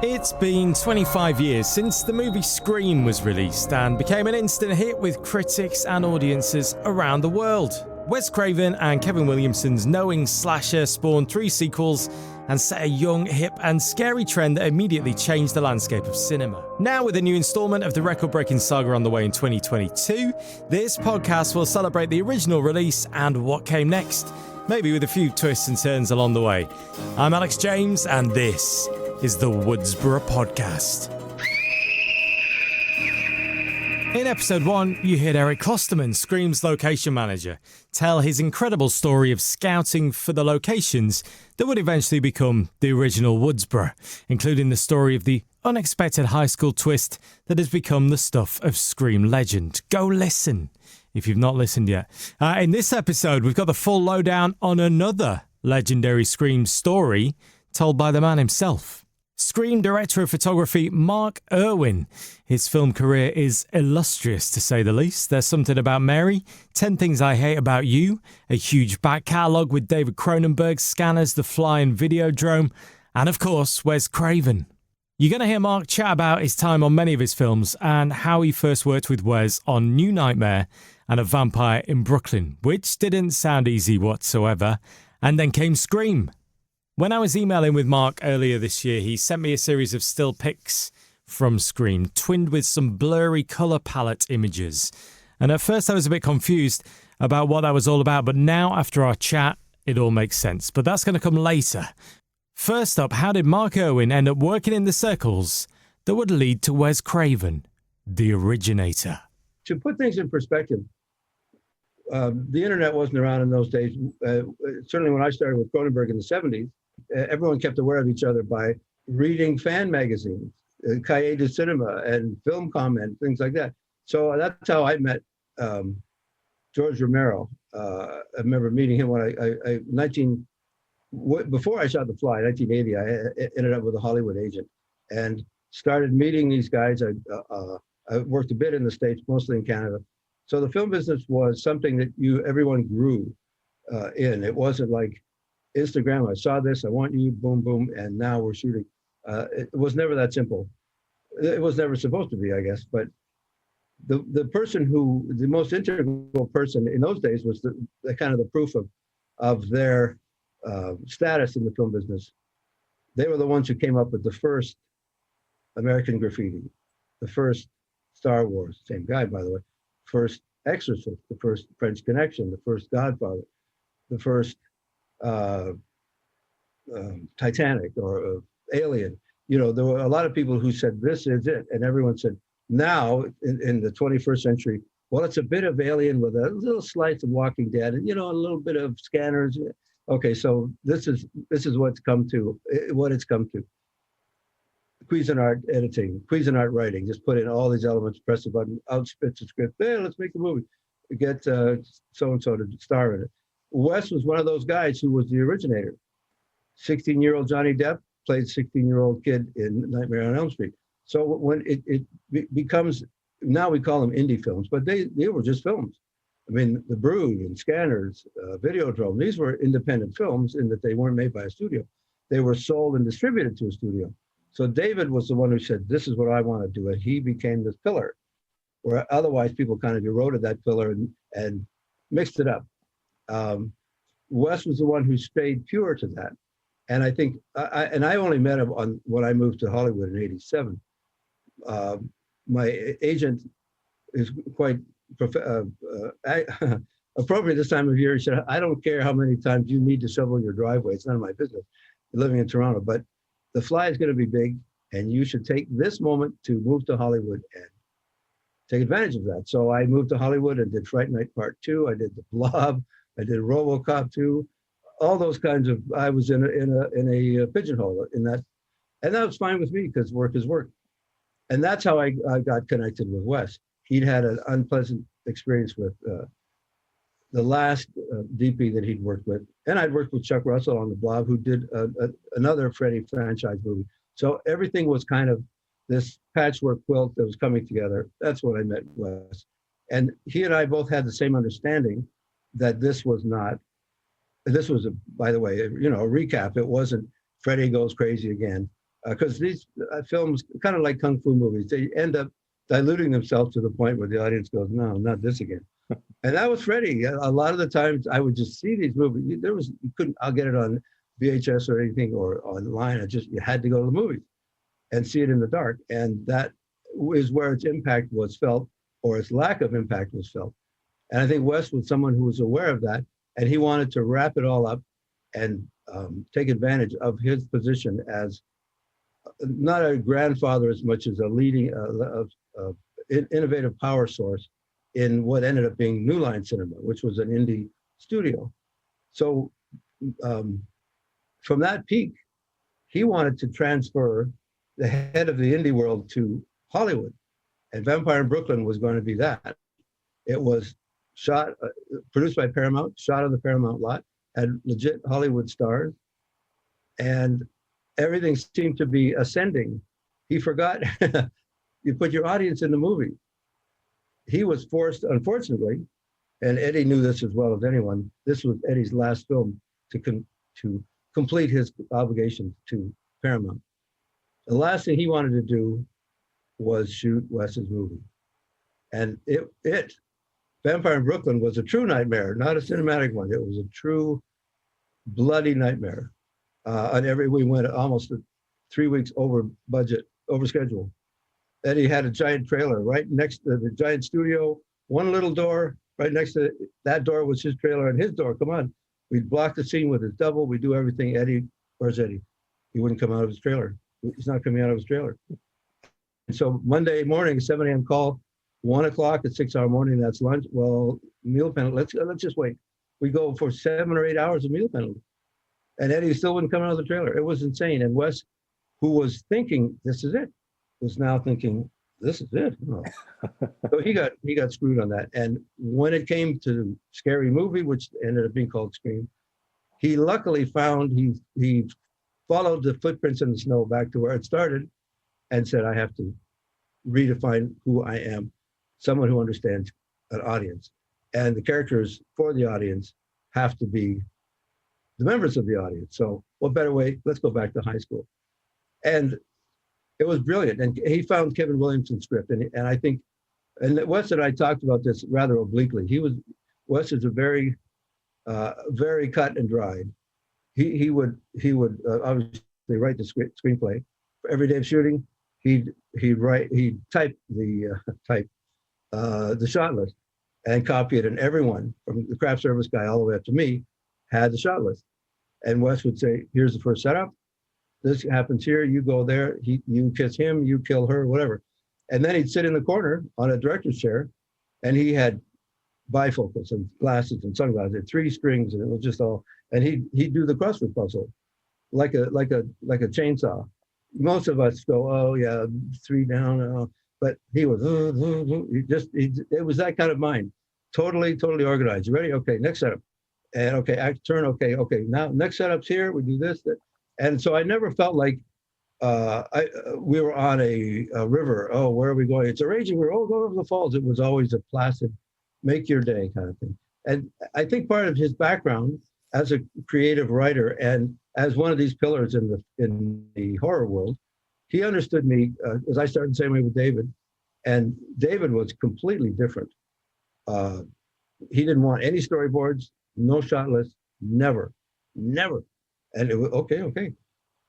It's been 25 years since the movie Scream was released and became an instant hit with critics and audiences around the world. Wes Craven and Kevin Williamson's knowing slasher spawned 3 sequels and set a young, hip and scary trend that immediately changed the landscape of cinema. Now, with a new installment of the record-breaking saga on the way in 2022, this podcast will celebrate the original release and what came next, maybe with a few twists and turns along the way. I'm Alex James, and this is the Woodsboro Podcast. In episode 1, you heard Eric Klosterman, Scream's location manager, tell his incredible story of scouting for the locations that would eventually become the original Woodsboro, including the story of the unexpected high school twist that has become the stuff of Scream legend. Go listen if you've not listened yet. In this episode, we've got the full lowdown on another legendary Scream story told by the man himself. Scream director of photography Mark Irwin. His film career is illustrious, to say the least. There's Something About Mary, 10 Things I Hate About You, a huge back catalogue with David Cronenberg's Scanners, The Fly and Videodrome, and of course, Wes Craven. You're going to hear Mark chat about his time on many of his films and how he first worked with Wes on New Nightmare and A Vampire in Brooklyn, which didn't sound easy whatsoever, and then came Scream. When I was emailing with Mark earlier this year, he sent me a series of still pics from Scream, twinned with some blurry colour palette images. And at first I was a bit confused about what that was all about, but now after our chat, it all makes sense. But that's going to come later. First up, how did Mark Irwin end up working in the circles that would lead to Wes Craven, the originator? To put things in perspective, the internet wasn't around in those days. Certainly when I started with Cronenberg in the 70s, everyone kept aware of each other by reading fan magazines, Cahiers du Cinema and Film Comment, things like that. So that's how I met George Romero. I remember meeting him when before I shot The Fly, 1980, I ended up with a Hollywood agent and started meeting these guys. I worked a bit in the States, mostly in Canada. So the film business was something that everyone grew in. It wasn't like Instagram, I saw this, I want you, boom, boom, and now we're shooting. It was never that simple. It was never supposed to be, I guess. But the most integral person in those days was the kind of the proof of their status in the film business. They were the ones who came up with the first American Graffiti, the first Star Wars, same guy, by the way, first Exorcist, the first French Connection, the first Godfather, the first Titanic or Alien. You know, there were a lot of people who said, this is it. And everyone said, now in the 21st century, well, it's a bit of Alien with a little slice of Walking Dead and, a little bit of Scanners. Okay, so this is what it's come to. Cuisinart editing, Cuisinart writing, just put in all these elements, press a button, out spits a script. Hey, let's make the movie. Get so-and-so to star in it. Wes was one of those guys who was the originator. 16-year-old Johnny Depp played 16-year-old kid in Nightmare on Elm Street. So when it becomes, now we call them indie films, but they were just films. I mean, The Brood and Scanners, Videodrome, these were independent films in that they weren't made by a studio. They were sold and distributed to a studio. So David was the one who said, this is what I want to do. And he became this pillar, where otherwise people kind of eroded that pillar and mixed it up. Wes was the one who stayed pure to that. And I think, I only met him when I moved to Hollywood in '87. My agent is quite appropriate this time of year. He said, I don't care how many times you need to shovel your driveway. It's none of my business. You're living in Toronto, but The Fly is going to be big, and you should take this moment to move to Hollywood and take advantage of that. So I moved to Hollywood and did Fright Night Part 2. I did The Blob. I did RoboCop 2. All those kinds of. I was in a pigeonhole in that, and that was fine with me because work is work. And that's how I got connected with Wes. He'd had an unpleasant experience with the last DP that he'd worked with. And I'd worked with Chuck Russell on The Blob, who did another Freddy franchise movie. So everything was kind of this patchwork quilt that was coming together. That's when I met Wes. And he and I both had the same understanding that this was, by the way, a recap. It wasn't Freddy Goes Crazy Again. because these films, kind of like kung fu movies, they end up diluting themselves to the point where the audience goes, no, not this again. And that was Freddie. A lot of the times I would just see these movies. You couldn't, I'll get it on VHS or anything or online. You had to go to the movies and see it in the dark. And that is where its impact was felt, or its lack of impact was felt. And I think Wes was someone who was aware of that, and he wanted to wrap it all up and take advantage of his position as not a grandfather as much as a leading innovative power source in what ended up being New Line Cinema, which was an indie studio. So from that peak, he wanted to transfer the head of the indie world to Hollywood. And Vampire in Brooklyn was going to be that. It was shot, produced by Paramount, shot on the Paramount lot, had legit Hollywood stars, and everything seemed to be ascending. He forgot, you put your audience in the movie. He was forced, unfortunately, and Eddie knew this as well as anyone, this was Eddie's last film to complete his obligations to Paramount. The last thing he wanted to do was shoot Wes's movie. And Vampire in Brooklyn was a true nightmare, not a cinematic one. It was a true bloody nightmare. We went almost 3 weeks over budget, over schedule. Eddie had a giant trailer right next to the giant studio, one little door, right next to that door was his trailer and his door. Come on. We'd block the scene with his double. We do everything. Eddie, where's Eddie? He wouldn't come out of his trailer. He's not coming out of his trailer. And so Monday morning, 7 a.m. call, 1 o'clock at 6 hour morning, that's lunch. Well, meal penalty, let's just wait. We go for 7 or 8 hours of meal penalty. And Eddie still wouldn't come out of the trailer. It was insane. And Wes, who was thinking, this is it, was now thinking, this is it. Oh. So he got screwed on that. And when it came to Scary Movie, which ended up being called Scream, he luckily found, he followed the footprints in the snow back to where it started and said, I have to redefine who I am, someone who understands an audience. And the characters for the audience have to be the members of the audience. So what better way? Let's go back to high school. And it was brilliant. And he found Kevin Williamson's script. And I think, and Wes and I talked about this rather obliquely. Wes is a very, very cut and dried. He would obviously write the screenplay. For every day of shooting, he'd type the shot list and copy it, and everyone from the craft service guy all the way up to me had the shot list. And Wes would say, here's the first setup. This happens here, you go there, you kiss him, you kill her, whatever. And then he'd sit in the corner on a director's chair, and he had bifocals and glasses and sunglasses, 3 strings, and it was just all, and he'd do the crossword puzzle like a chainsaw. Most of us go, oh yeah, 3 down, but he was, it was that kind of mind, totally organized. You ready? Okay, next setup. And okay, act, turn, okay, now next setup's here, we do this, that. And so I never felt like we were on a river. Oh, where are we going? It's a raging river. Oh, go over the falls. It was always a placid, make your day kind of thing. And I think part of his background as a creative writer and as one of these pillars in the horror world, he understood me as I started the same way with David. And David was completely different. He didn't want any storyboards, no shot list, never. And it was okay.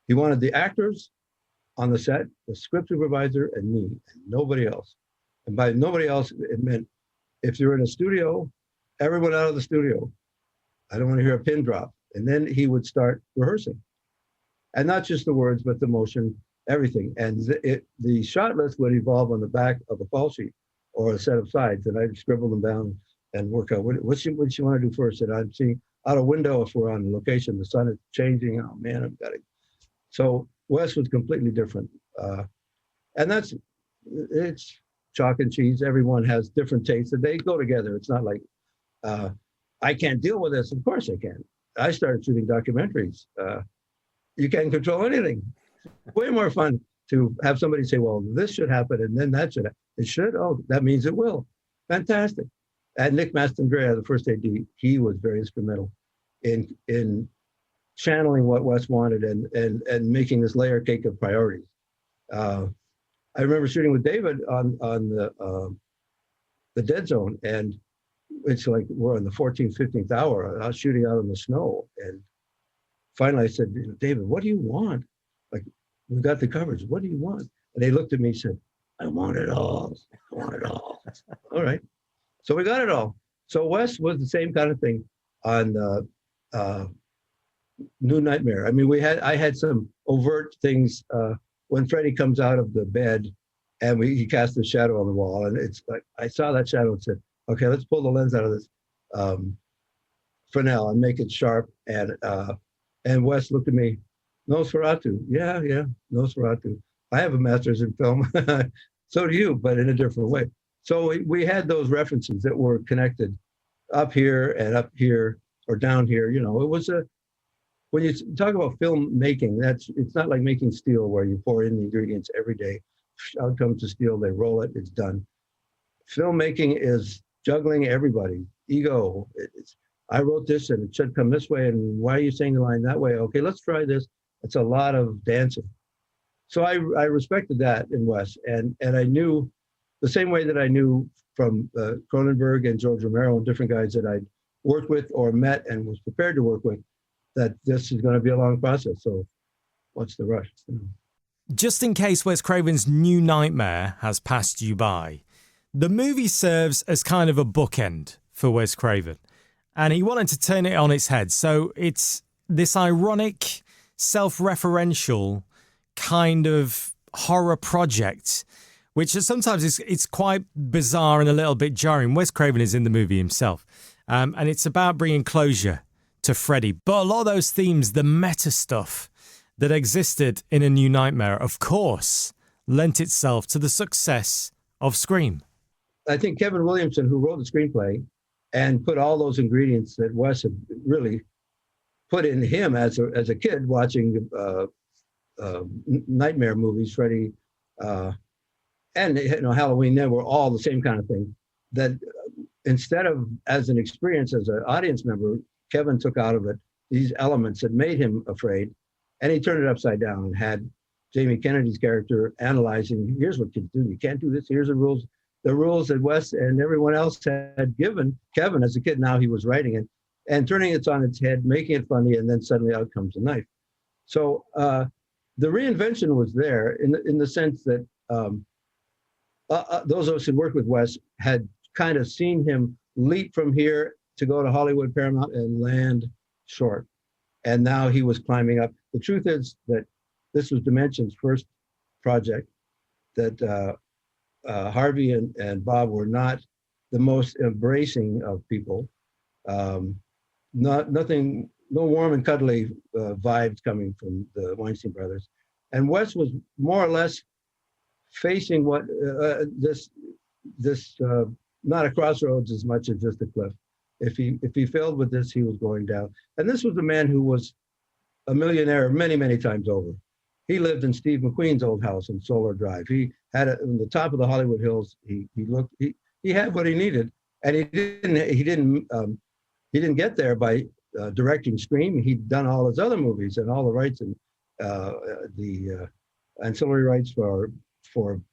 He wanted the actors on the set, the script supervisor, and me, and nobody else. And by nobody else, it meant if you're in a studio, everyone out of the studio. I don't want to hear a pin drop. And then he would start rehearsing. And not just the words, but the motion, everything. And the shot list would evolve on the back of a call sheet or a set of sides. And I'd scribble them down and work out what you want to do first. And I'm seeing out a window, if we're on location, the sun is changing. Oh man, I've got it. So Wes was completely different. And it's chalk and cheese. Everyone has different tastes and they go together. It's not like, I can't deal with this. Of course I can. I started shooting documentaries. You can't control anything. Way more fun to have somebody say, well, this should happen and then that should happen. It should? Oh, that means it will. Fantastic. And Nick Mastandrea, the first AD, he was very instrumental in channeling what Wes wanted and making this layer cake of priorities. I remember shooting with David on the Dead Zone, and it's like we're on the 14th, 15th hour. I was shooting out in the snow, and finally I said, David, what do you want? Like, we got the coverage. What do you want? And they looked at me and said, I want it all. I want it all. All right. So we got it all. So Wes was the same kind of thing on New Nightmare. I mean, I had some overt things when Freddy comes out of the bed and he casts a shadow on the wall. And it's like, I saw that shadow and said, okay, let's pull the lens out of this Fresnel and make it sharp. And Wes looked at me, Nosferatu. Yeah, Nosferatu. I have a master's in film. So do you, but in a different way. So we had those references that were connected up here and up here or down here. You know, it was when you talk about film making, it's not like making steel where you pour in the ingredients every day. Out comes the steel, they roll it, it's done. Filmmaking is juggling everybody. Ego. I wrote this and it should come this way. And why are you saying the line that way? Okay, let's try this. It's a lot of dancing. So I respected that in Wes. And I knew the same way that I knew from Cronenberg and George Romero and different guys that I'd worked with or met and was prepared to work with, that this is going to be a long process. So what's the rush? You know? Just in case Wes Craven's New Nightmare has passed you by, the movie serves as kind of a bookend for Wes Craven. And he wanted to turn it on its head. So it's this ironic, self-referential kind of horror project, which is sometimes it's quite bizarre and a little bit jarring. Wes Craven is in the movie himself. And it's about bringing closure to Freddy. But a lot of those themes, the meta stuff that existed in A New Nightmare, of course, lent itself to the success of Scream. I think Kevin Williamson, who wrote the screenplay and put all those ingredients that Wes had really put in him as a kid watching nightmare movies, Freddy, and Halloween, they were all the same kind of thing. That instead of as an experience as an audience member, Kevin took out of it these elements that made him afraid, and he turned it upside down and had Jamie Kennedy's character analyzing, here's what kids do, you can't do this, here's the rules that Wes and everyone else had given Kevin as a kid. Now he was writing it and turning it on its head, making it funny, and then suddenly out comes a knife. So the reinvention was there in the sense that those of us who worked with Wes had kind of seen him leap from here to go to Hollywood, Paramount, and land short. And now he was climbing up. The truth is that this was Dimension's first project, that Harvey and Bob were not the most embracing of people. Nothing, no warm and cuddly vibes coming from the Weinstein brothers. And Wes was more or less facing what this not a crossroads as much as just a cliff. If he failed with this, he was going down. And this was a man who was a millionaire many, many times over. He lived in Steve McQueen's old house in Solar Drive. He had it on the top of the Hollywood Hills. He had what he needed, and he didn't get there by directing Scream. He'd done all his other movies and all the rights and the ancillary rights for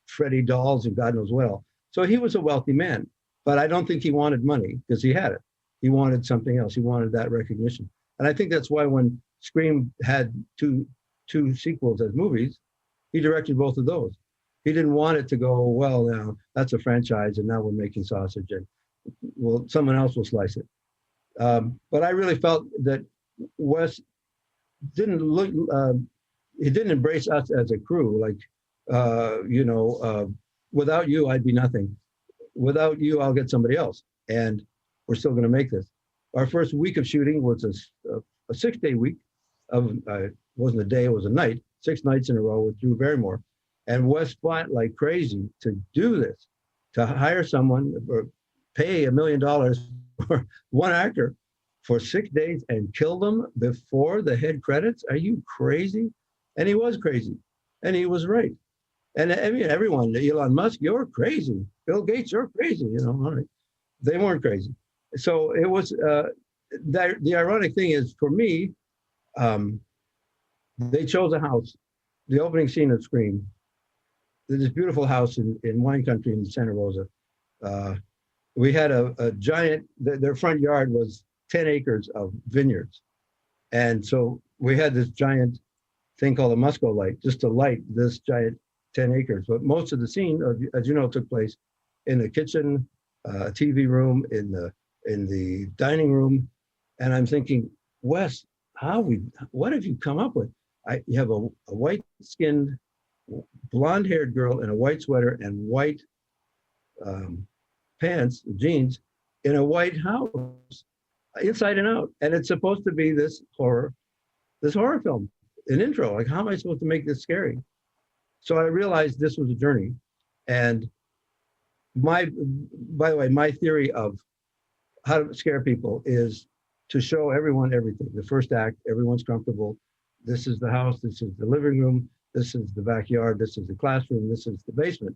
Freddy dolls and God knows what else. So he was a wealthy man, but I don't think he wanted money because he had it. He wanted something else. He wanted that recognition, and I think that's why when Scream had two sequels as movies, he directed both of those. He didn't want it to go, well, now that's a franchise and now we're making sausage and well, someone else will slice it. But I really felt that Wes didn't he didn't embrace us as a crew. Like, without you, I'd be nothing. Without you, I'll get somebody else. And we're still going to make this. Our first week of shooting was a 6-day week of, wasn't a day, it was a night, 6 nights in a row with Drew Barrymore. And Wes fought like crazy to do this, to hire someone or pay $1 million for one actor for 6 days and kill them before the head credits. Are you crazy? And he was crazy, and he was right. And I mean, everyone, Elon Musk, you're crazy. Bill Gates, you're crazy. All right. They weren't crazy. So it was, the ironic thing is for me, They chose a house, the opening scene of Scream. There's this beautiful house in wine country in Santa Rosa. We had a giant, their front yard was 10 acres of vineyards. And so we had this giant thing called a Musco light, just to light this giant 10 acres. But most of the scene, as you know, took place in the kitchen, TV room, in the dining room. And I'm thinking, Wes, what have you come up with? You have a white-skinned, blonde-haired girl in a white sweater and white pants, jeans, in a white house, inside and out. And it's supposed to be this horror film, an intro. Like, how am I supposed to make this scary? So I realized this was a journey. And by the way, my theory of how to scare people is to show everyone everything. The first act, everyone's comfortable. This is the house, this is the living room, this is the backyard, this is the classroom, this is the basement,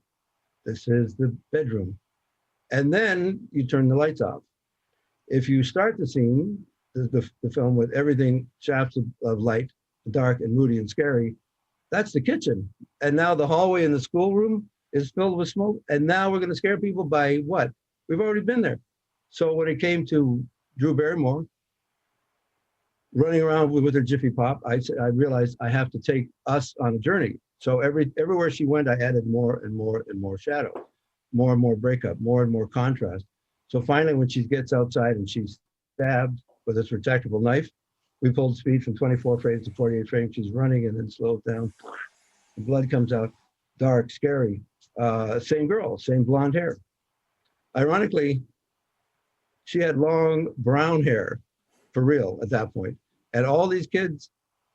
this is the bedroom. And then you turn the lights off. If you start the scene, the film, with everything shafts of light, dark and moody and scary, that's the kitchen. And now the hallway in the schoolroom is filled with smoke. And now we're going to scare people by what? We've already been there. So when it came to Drew Barrymore running around with her Jiffy Pop, I realized I have to take us on a journey. So everywhere she went, I added more and more and more shadow, more and more breakup, more and more contrast. So finally, when she gets outside and she's stabbed with this retractable knife, we pulled speed from 24 frames to 48 frames. She's running and then slowed down. The blood comes out, dark, scary. Same girl, same blonde hair. Ironically, she had long brown hair for real at that point. And all these kids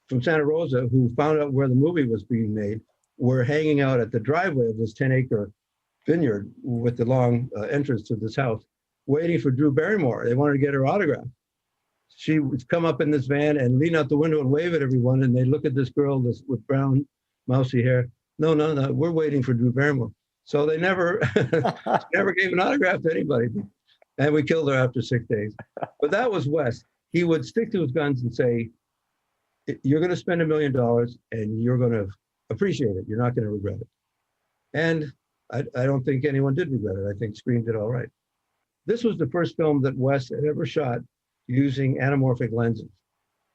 from Santa Rosa who found out where the movie was being made were hanging out at the driveway of this 10-acre vineyard with the long entrance to this house, waiting for Drew Barrymore. They wanted to get her autograph. She would come up in this van and lean out the window and wave at everyone, and they look at this girl with brown, mousy hair. No, we're waiting for Drew Barrymore. So they never gave an autograph to anybody. And we killed her after 6 days. But that was Wes. He would stick to his guns and say, you're going to spend $1 million and you're going to appreciate it. You're not going to regret it. And I don't think anyone did regret it. I think Scream did all right. This was the first film that Wes had ever shot using anamorphic lenses.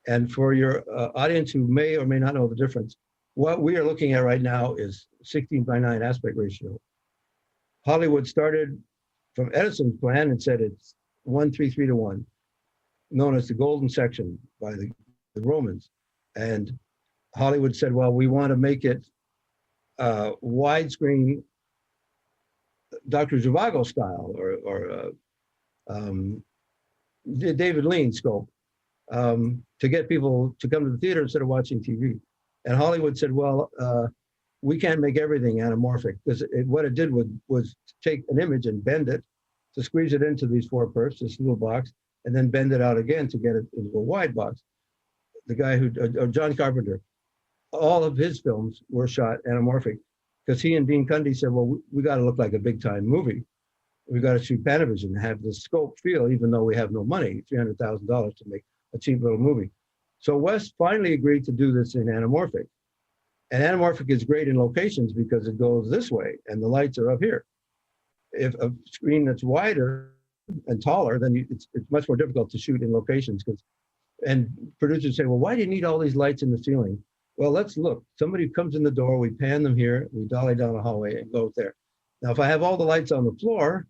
And for your audience who may or may not know the difference, what we are looking at right now is 16:9 aspect ratio. Hollywood started from Edison's plan and said it's 1:33 to 1, known as the golden section by the Romans. And Hollywood said, well, we want to make it widescreen Dr. Zhivago style or David Lean scope to get people to come to the theater instead of watching TV. And Hollywood said, well, we can't make everything anamorphic, because what it did was take an image and bend it to squeeze it into these 4 perfs, this little box, and then bend it out again to get it into a wide box. The guy John Carpenter, all of his films were shot anamorphic, because he and Dean Cundy said, well, we got to look like a big time movie. We got to shoot Panavision and have the scope feel, even though we have no money, $300,000 to make a cheap little movie. So Wes finally agreed to do this in anamorphic. And anamorphic is great in locations because it goes this way and the lights are up here. If a screen that's wider and taller, then it's much more difficult to shoot in locations. And producers say, well, why do you need all these lights in the ceiling? Well, let's look. Somebody comes in the door, we pan them here, we dolly down a hallway and go there. Now, if I have all the lights on the floor,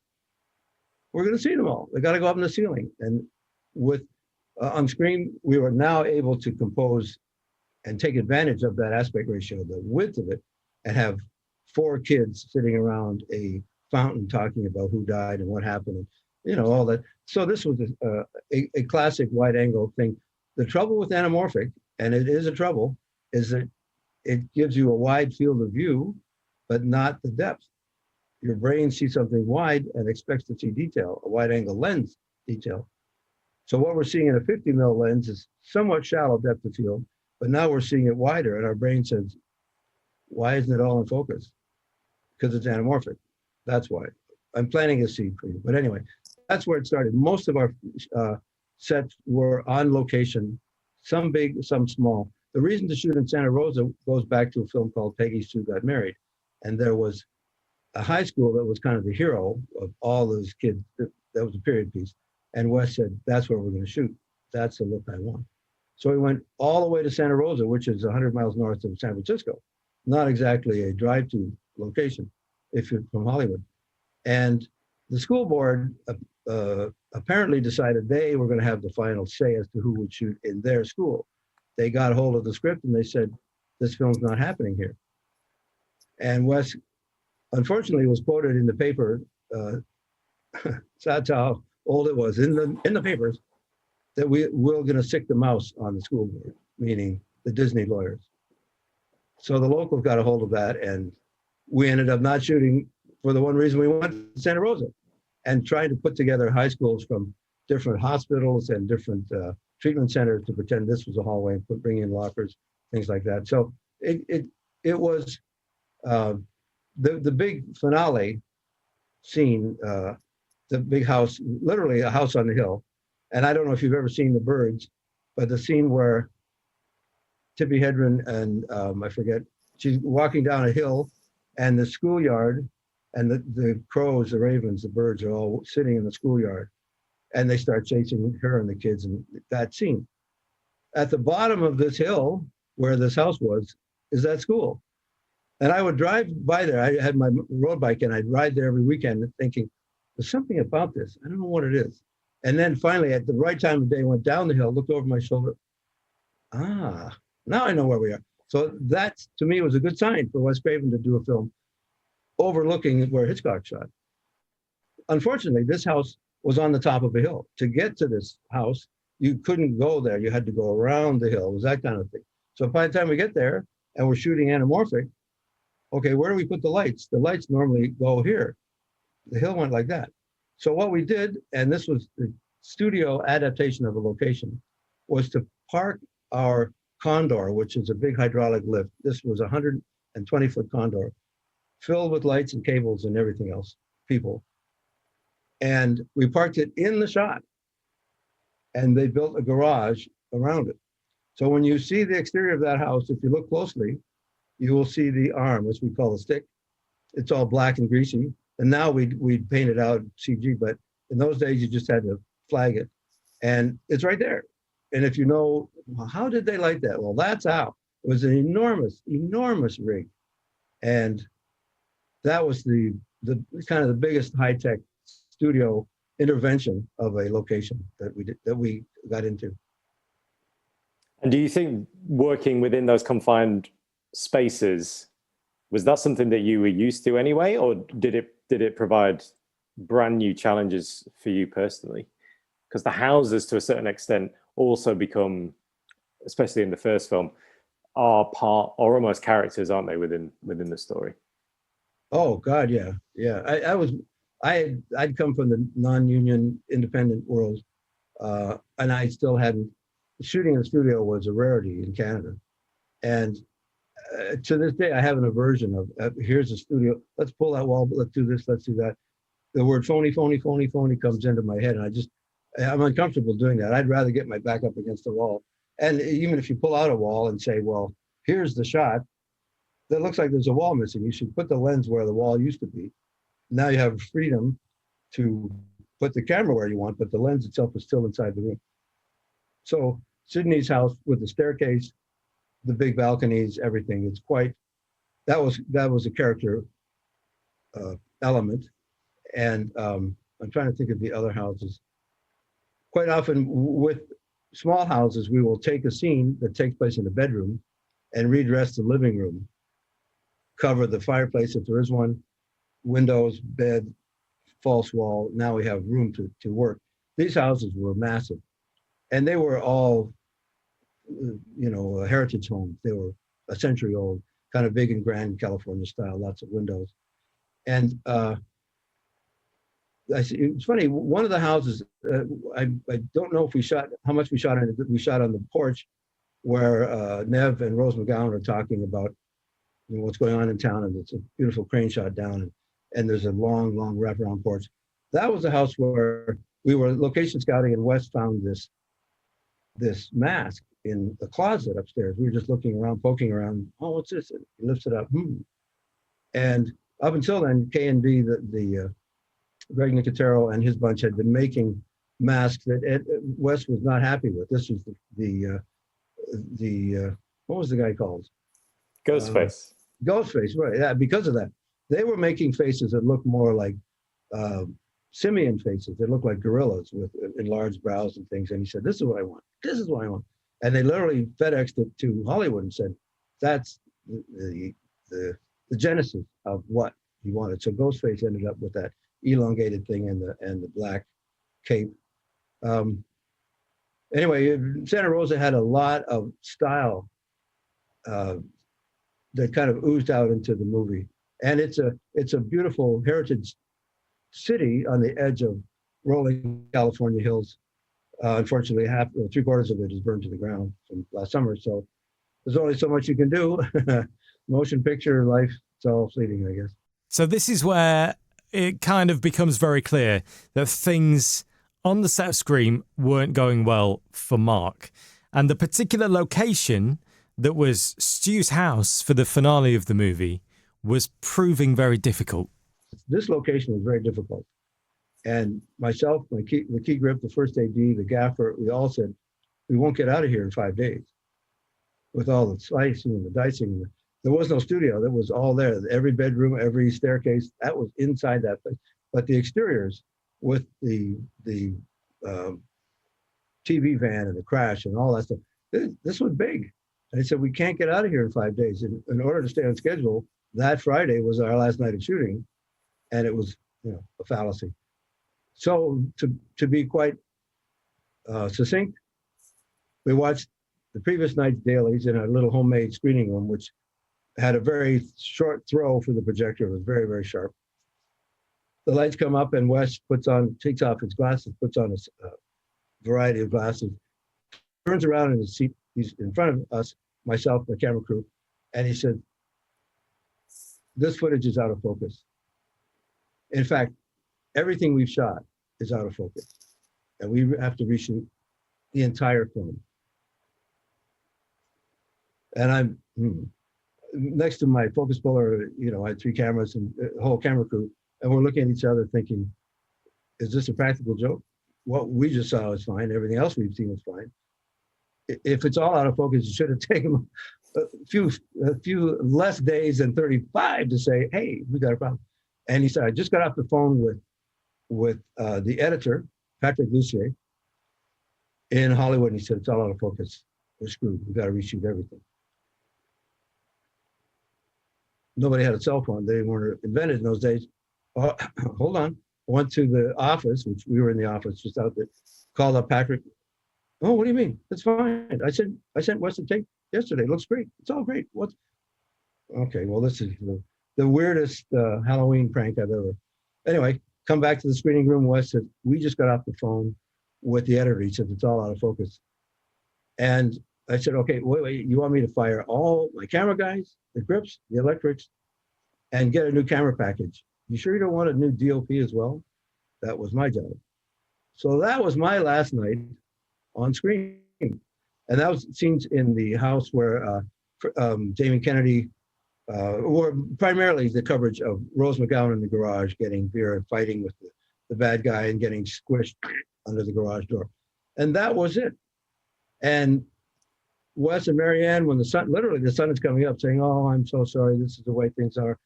we're going to see them all. They got to go up in the ceiling. And with on Scream, we were now able to compose and take advantage of that aspect ratio, the width of it, and have 4 kids sitting around a fountain talking about who died and what happened, and all that. So this was a classic wide angle thing. The trouble with anamorphic, and it is a trouble, is that it gives you a wide field of view, but not the depth. Your brain sees something wide and expects to see detail, a wide angle lens detail. So what we're seeing in a 50 mil lens is somewhat shallow depth of field, but now we're seeing it wider, and our brain says, why isn't it all in focus? Because it's anamorphic. That's why. I'm planting a seed for you. But anyway, that's where it started. Most of our sets were on location, some big, some small. The reason to shoot in Santa Rosa goes back to a film called Peggy Sue Got Married. And there was a high school that was kind of the hero of all those kids. That was a period piece. And Wes said, that's where we're going to shoot. That's the look I want. So we went all the way to Santa Rosa, which is 100 miles north of San Francisco. Not exactly a drive-to location if you're from Hollywood. And the school board apparently decided they were going to have the final say as to who would shoot in their school. They got hold of the script and they said, this film's not happening here. And Wes, unfortunately, was quoted in the paper, that's how old it was, in the papers, that we're going to sick the mouse on the school board, meaning the Disney lawyers. So the locals got a hold of that, and we ended up not shooting for the one reason we went to Santa Rosa and trying to put together high schools from different hospitals and different treatment centers to pretend this was a hallway and bring in lockers, things like that. So it was the big finale scene, the big house, literally a house on the hill. And I don't know if you've ever seen The Birds, but the scene where Tippi Hedren and I forget, she's walking down a hill and the schoolyard and the crows, the ravens, the birds are all sitting in the schoolyard and they start chasing her and the kids and that scene. At the bottom of this hill where this house was is that school. And I would drive by there. I had my road bike and I'd ride there every weekend thinking, there's something about this. I don't know what it is. And then finally at the right time of day, went down the hill, looked over my shoulder. Now I know where we are. So that to me was a good sign for Wes Craven to do a film overlooking where Hitchcock shot. Unfortunately, this house was on the top of a hill. To get to this house, you couldn't go there. You had to go around the hill. It was that kind of thing. So by the time we get there and we're shooting anamorphic, okay, where do we put the lights? The lights normally go here. The hill went like that. So what we did, and this was the studio adaptation of a location, was to park our Condor, which is a big hydraulic lift. This was a 120-foot Condor, filled with lights and cables and everything else, people. And we parked it in the shot. And they built a garage around it. So when you see the exterior of that house, if you look closely, you will see the arm, which we call a stick. It's all black and greasy. And now we'd paint it out CG, but in those days you just had to flag it. And it's right there. And if you know, well, how did they light that? Well, that's how. It was an enormous, enormous rig. And that was the kind of the biggest high-tech studio intervention of a location that we got into. And do you think working within those confined spaces, was that something that you were used to anyway, or did it provide brand new challenges for you personally? Because the houses, to a certain extent, also become, especially in the first film, are part or almost characters, aren't they, within the story? Oh God, yeah. I'd come from the non-union independent world, and I still hadn't. Shooting in the studio was a rarity in Canada, and to this day, I have an aversion of here's a studio. Let's pull that wall. Let's do this. Let's do that. The word phony comes into my head, and I'm uncomfortable doing that. I'd rather get my back up against the wall. And even if you pull out a wall and say, well, here's the shot, that looks like there's a wall missing. You should put the lens where the wall used to be. Now you have freedom to put the camera where you want, but the lens itself is still inside the room. So Sydney's house with the staircase, the big balconies, everything, it's quite, that was a character element. And I'm trying to think of the other houses. Quite often with small houses, we will take a scene that takes place in the bedroom and redress the living room, cover the fireplace if there is one, windows, bed, false wall. Now we have room to work. These houses were massive, and they were all, heritage homes. They were a century old, kind of big and grand California style, lots of windows. And it's funny, one of the houses, I don't know if we shot, how much we shot on it. We shot on the porch where Nev and Rose McGowan are talking about what's going on in town, and it's a beautiful crane shot down, and there's a long wraparound porch. That was a house where we were location scouting, and Wes found this mask in the closet upstairs. We were just looking around, poking around. Oh, what's this? He lifts it up. And up until then, K&B, the Greg Nicotero and his bunch had been making masks that Wes was not happy with. This was the what was the guy called? Ghostface. Ghostface, right? Yeah, because of that, they were making faces that looked more like simian faces. They looked like gorillas with enlarged brows and things. And he said, "This is what I want. This is what I want." And they literally FedExed it to Hollywood and said, "That's the genesis of what he wanted." So Ghostface ended up with that elongated thing and the black cape. Anyway, Santa Rosa had a lot of style that kind of oozed out into the movie, and it's a beautiful heritage city on the edge of rolling California hills. Unfortunately, three-quarters of it is burned to the ground from last summer, so there's only so much you can do. Motion picture life, it's all fleeting, I guess. So this is where it kind of becomes very clear that things on the set of Scream weren't going well for Mark. And the particular location that was Stu's house for the finale of the movie was proving very difficult. This location was very difficult. And myself, the key grip, the first AD, the gaffer, we all said, we won't get out of here in 5 days. With all the slicing and the dicing. There was no studio. That was all there. Every bedroom, every staircase, that was inside that place. But the exteriors with the TV van and the crash and all that stuff, this was big. And they said, we can't get out of here in 5 days. In order to stay on schedule, that Friday was our last night of shooting. And it was, a fallacy. So to be quite succinct, we watched the previous night's dailies in a little homemade screening room, which had a very short throw for the projector. It was very, very sharp. The lights come up and Wes takes off his glasses, puts on a variety of glasses, turns around in his seat. He's in front of us, myself, the camera crew, and he said, "This footage is out of focus. In fact, everything we've shot is out of focus, and we have to reshoot the entire film." And I'm next to my focus puller, I had 3 cameras and a whole camera crew, and we're looking at each other thinking, is this a practical joke? What we just saw is fine. Everything else we've seen is fine. If it's all out of focus, it should have taken a few less days than 35 to say, hey, we got a problem. And he said, I just got off the phone with the editor, Patrick Lussier, in Hollywood, and he said, it's all out of focus. We're screwed. We got to reshoot everything. Nobody had a cell phone. They weren't invented in those days. Oh, hold on. I went to the office, which we were in the office just out there, called up Patrick. Oh, what do you mean? That's fine. I sent Wes a tape yesterday. It looks great. It's all great. What? Okay, well, this is the weirdest Halloween prank I've ever. Anyway, come back to the screening room. Wes said, we just got off the phone with the editor. He said, it's all out of focus. And I said, okay, wait, you want me to fire all my camera guys, the grips, the electrics, and get a new camera package? You sure you don't want a new DOP as well? That was my job. So that was my last night on screen. And that was scenes in the house where Jamie Kennedy, or primarily the coverage of Rose McGowan in the garage getting beer and fighting with the bad guy and getting squished under the garage door. And that was it. And Wes and Marianne, when the sun is coming up saying, oh, I'm so sorry, this is the way things are.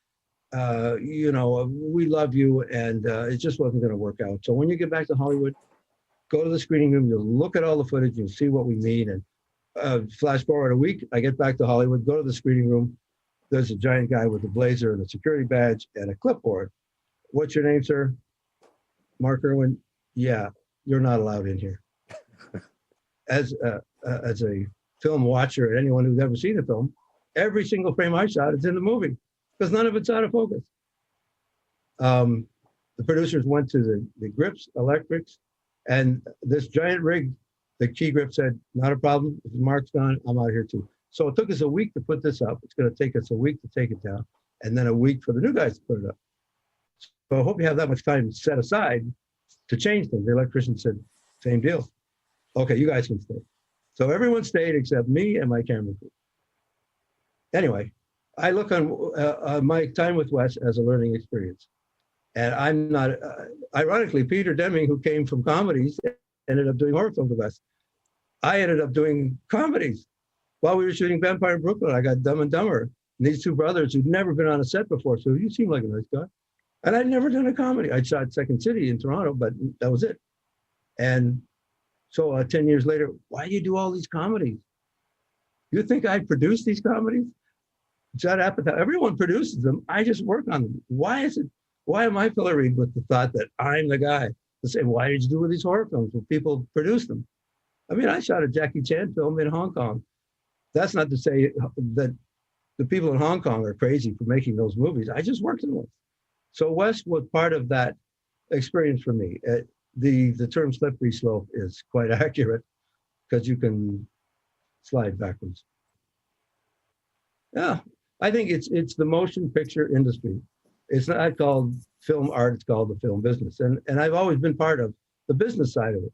We love you, and it just wasn't going to work out. So when you get back to Hollywood, go to the screening room, you'll look at all the footage, you'll see what we mean. And flash forward a week, I get back to Hollywood, go to the screening room. There's a giant guy with a blazer and a security badge and a clipboard. What's your name, sir? Mark Irwin. Yeah, you're not allowed in here. As a film watcher and anyone who's ever seen a film, every single frame I shot is in the movie because none of it's out of focus. The producers went to the grips, electrics, and this giant rig, the key grip said, not a problem. If Mark's gone, I'm out here too. So it took us a week to put this up. It's going to take us a week to take it down, and then a week for the new guys to put it up. So I hope you have that much time set aside to change things. The electrician said, same deal. Okay, you guys can stay. So everyone stayed except me and my camera crew. Anyway, I look on my time with Wes as a learning experience. And I'm not, ironically, Peter Deming, who came from comedies, ended up doing horror films with Wes. I ended up doing comedies. While we were shooting Vampire in Brooklyn, I got Dumb and Dumber. And these two brothers who'd never been on a set before. So you seem like a nice guy. And I'd never done a comedy. I'd shot Second City in Toronto, but that was it. And so 10 years later, why do you do all these comedies? You think I produce these comedies? Judd Apatow, everyone produces them. I just work on them. Why am I pilloried with the thought that I'm the guy to say, why did you do these horror films? Well, people produce them. I mean, I shot a Jackie Chan film in Hong Kong. That's not to say that the people in Hong Kong are crazy for making those movies. I just worked in them. So Wes was part of that experience for me. The term slippery slope is quite accurate because you can slide backwards. Yeah, I think it's the motion picture industry. It's not called film art, it's called the film business. And I've always been part of the business side of it.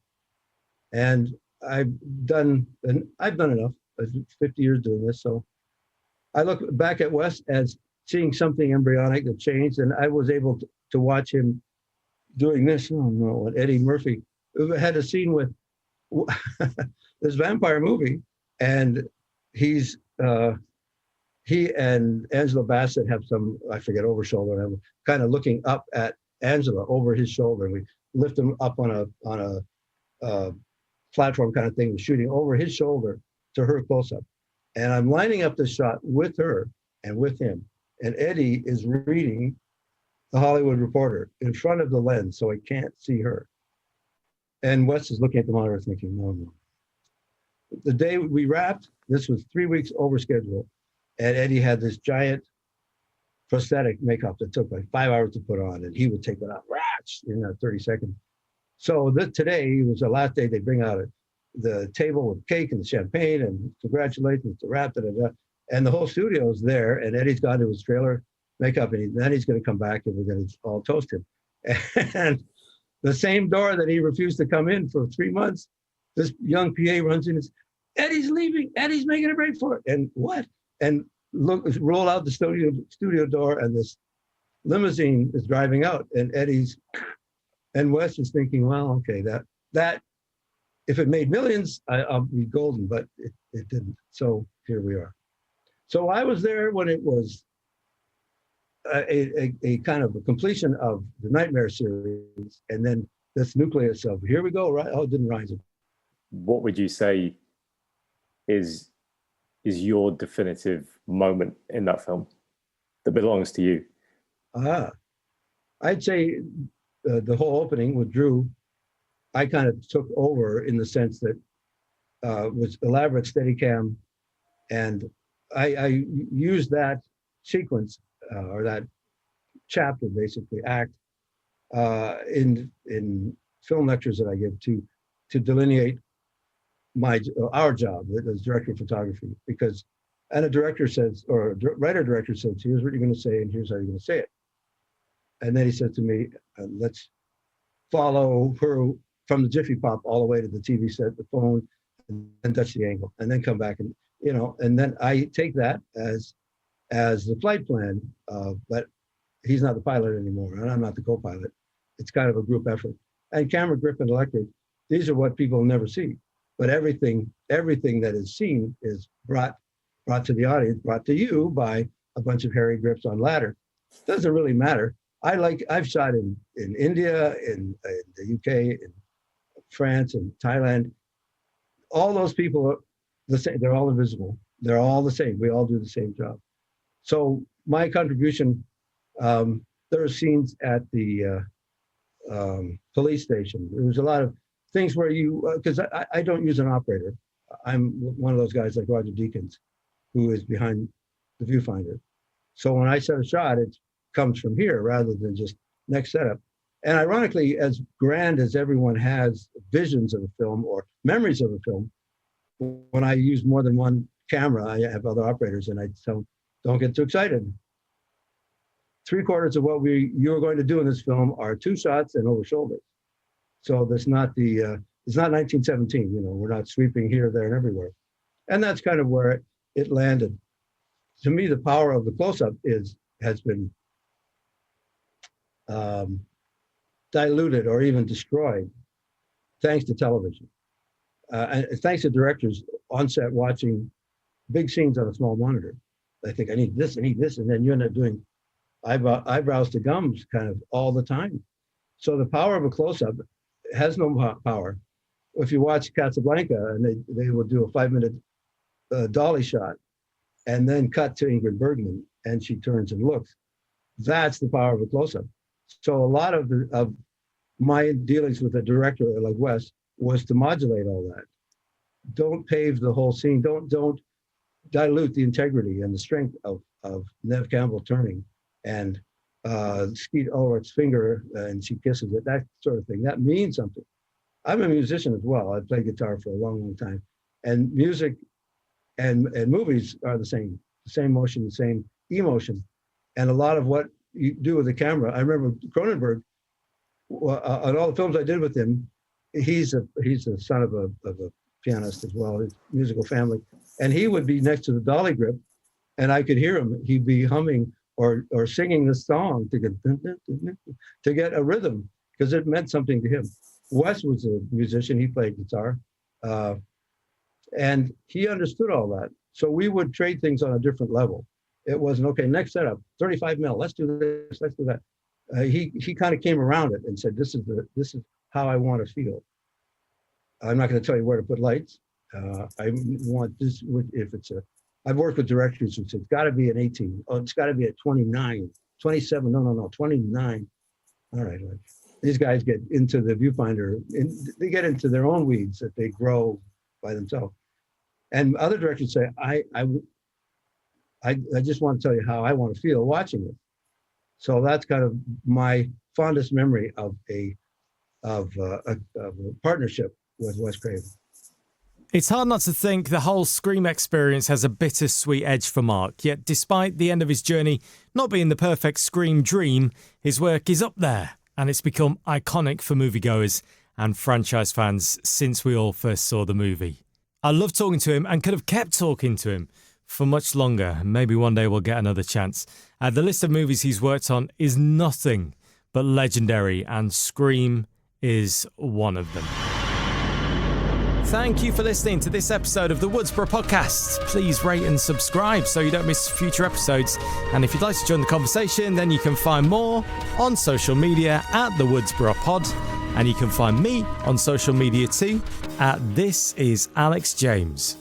And I've done enough. I've 50 years doing this. So I look back at Wes as seeing something embryonic that changed. And I was able to watch him doing this. Oh no, Eddie Murphy had a scene with this vampire movie. And he and Angela Bassett have some, I forget, over shoulder. I'm kind of looking up at Angela over his shoulder. And we lift him up on a platform kind of thing, shooting over his shoulder to her close up. And I'm lining up this shot with her and with him. And Eddie is reading The Hollywood Reporter in front of the lens, so I can't see her. And Wes is looking at the monitor thinking, no. The day we wrapped, this was 3 weeks over schedule. And Eddie had this giant prosthetic makeup that took like 5 hours to put on, and he would take it out in 30 seconds. So today was the last day. They bring out the table with cake and champagne and congratulations to wrap it. And the whole studio is there, and Eddie's gone to his trailer makeup, and then he's going to come back and we're going to all toast him. And the same door that he refused to come in for 3 months, this young PA runs in and says, Eddie's leaving. Eddie's making a break for it. And what? And roll out the studio door, and this limousine is driving out, and and Wes is thinking, well, okay, that if it made millions, I'll be golden, but it didn't. So here we are. So I was there when it was a kind of a completion of the Nightmare series, and then this nucleus of here we go, right? Oh, it didn't rise. What would you say is your definitive moment in that film that belongs to you? I'd say the whole opening with Drew, I kind of took over in the sense that was elaborate Steadicam, and I used that sequence or that chapter, basically act, in film lectures that I give to delineate our job as director of photography, because a director says, or a writer director says, here's what you're going to say and here's how you're going to say it. And then he said to me, let's follow her from the Jiffy Pop all the way to the TV set, the phone, and touch the angle, and then come back and and then I take that as the flight plan, but he's not the pilot anymore and I'm not the co-pilot. It's kind of a group effort. And camera, grip, and electric, these are what people never see. But everything that is seen is brought to the audience, brought to you by a bunch of hairy grips on ladder. Doesn't really matter. I've shot in India, in the UK, in France, and Thailand. All those people are the same. They're all invisible. They're all the same. We all do the same job. So my contribution, there are scenes at the police station. There was a lot of things where because I don't use an operator. I'm one of those guys like Roger Deakins, who is behind the viewfinder. So when I set a shot, it comes from here rather than just next setup. And ironically, as grand as everyone has visions of a film or memories of a film, when I use more than one camera, I have other operators, and I tell them, don't get too excited. 3/4 of what you are going to do in this film are 2 shots and over shoulders. So there's not the It's not 1917, we're not sweeping here, there, and everywhere. And that's kind of where it landed. To me, the power of the close-up has been diluted or even destroyed thanks to television. And thanks to directors on set watching big scenes on a small monitor. They think, I need this, and then you end up doing eyebrows to gums kind of all the time. So the power of a close-up has no power. If you watch Casablanca and they will do a 5-minute dolly shot and then cut to Ingrid Bergman and she turns and looks, that's the power of a close-up. So a lot of my dealings with a director like Wes was to modulate all that. Don't pave the whole scene. Don't dilute the integrity and the strength of Neve Campbell turning and Skeet Ulrich's finger and she kisses it, that sort of thing. That means something. I'm a musician as well. I played guitar for a long, long time. And music and movies are the same motion, the same emotion. And a lot of what you do with the camera, I remember Cronenberg, on all the films I did with him, he's the son of a pianist as well, his musical family. And he would be next to the dolly grip and I could hear him. He'd be humming or singing this song to get a rhythm because it meant something to him. Wes was a musician, he played guitar, and he understood all that. So we would trade things on a different level. It wasn't, okay, next setup, 35 mil, let's do this, let's do that. He kind of came around it and said, this is how I want to feel. I'm not going to tell you where to put lights. I want this, I've worked with directors who said, it's got to be an 18. Oh, it's got to be a 29, 27. No, 29. All right. These guys get into the viewfinder and they get into their own weeds that they grow by themselves. And other directors say, I just want to tell you how I want to feel watching it. So that's kind of my fondest memory of a partnership with Wes Craven. It's hard not to think the whole Scream experience has a bittersweet edge for Mark, yet despite the end of his journey not being the perfect Scream dream, his work is up there and it's become iconic for moviegoers and franchise fans since we all first saw the movie. I love talking to him and could have kept talking to him for much longer. Maybe one day we'll get another chance. The list of movies he's worked on is nothing but legendary, and Scream is one of them. Thank you for listening to this episode of the Woodsboro Podcast. Please rate and subscribe so you don't miss future episodes. And if you'd like to join the conversation, then you can find more on social media at the Woodsboro Pod. And you can find me on social media too at This Is Alex James.